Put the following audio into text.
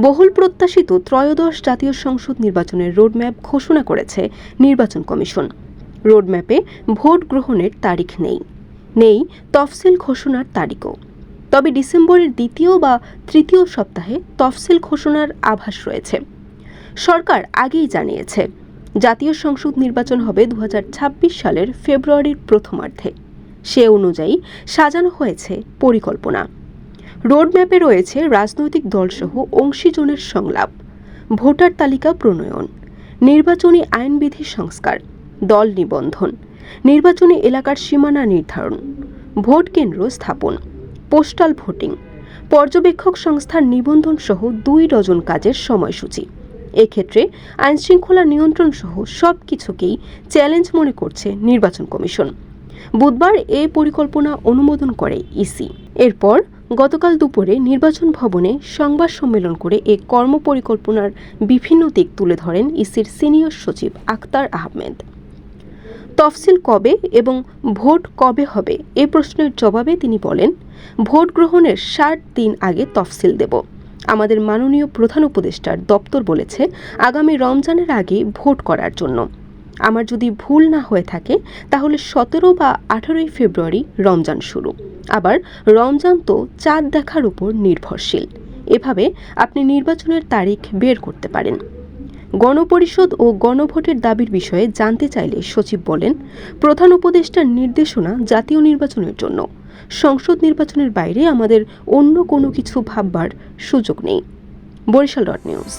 বহুল প্রত্যাশিত ত্রয়োদশ জাতীয় সংসদ নির্বাচনের রোডম্যাপ ঘোষণা করেছে নির্বাচন কমিশন। রোডম্যাপে ভোট গ্রহণের তারিখ নেই তফসিল ঘোষণার তারিখও। তবে ডিসেম্বরের দ্বিতীয় বা তৃতীয় সপ্তাহে তফসিল ঘোষণার আভাস রয়েছে। সরকার আগেই জানিয়েছে জাতীয় সংসদ নির্বাচন হবে 2026 সালের ফেব্রুয়ারির প্রথমার্ধে। সে অনুযায়ী সাজানো হয়েছে পরিকল্পনা। রোডম্যাপে রয়েছে রাজনৈতিক দলসহ অংশীজনের সংলাপ, ভোটার তালিকা প্রণয়ন, নির্বাচনী আইনবিধি সংস্কার, দল নিবন্ধন, নির্বাচনী এলাকার সীমানা নির্ধারণ, ভোট কেন্দ্র স্থাপন, পোস্টাল ভোটিং, পর্যবেক্ষক সংস্থার নিবন্ধন সহ 2 ডজন কাজের সময়সূচি। এক্ষেত্রে আইনশৃঙ্খলা নিয়ন্ত্রণ সহ সবকিছুকেই চ্যালেঞ্জ মনে করছে নির্বাচন কমিশন। বুধবার এই পরিকল্পনা অনুমোদন করে ইসি। এরপর গতকাল দুপুরে নির্বাচন ভবনে সংবাদ সম্মেলন করে এই কর্মপরিকল্পনার বিভিন্ন দিক তুলে ধরেন ইসির সিনিয়র সচিব আখতার আহমেদ। তফসিল কবে এবং ভোট কবে হবে এ প্রশ্নের জবাবে তিনি বলেন, ভোট গ্রহণের 60 দিন আগে তফসিল দেব। আমাদের মাননীয় প্রধান উপদেষ্টার দপ্তর বলেছে আগামী রমজানের আগে ভোট করার জন্য। আমার যদি ভুল না হয়ে থাকে তাহলে 17 বা 18 ফেব্রুয়ারি রমজান শুরু। আবার রমজান তো চাঁদ দেখার উপর নির্ভরশীল। এভাবে আপনি নির্বাচনের তারিখ বের করতে পারেন। গণপরিষদ ও গণভোটের দাবির বিষয়ে জানতে চাইলে সচিব বলেন, প্রধান উপদেষ্টার নির্দেশনা জাতীয় নির্বাচনের জন্য। সংসদ নির্বাচনের বাইরে আমাদের অন্য কোনো কিছু ভাববার সুযোগ নেই। বরিশাল.নিউজ।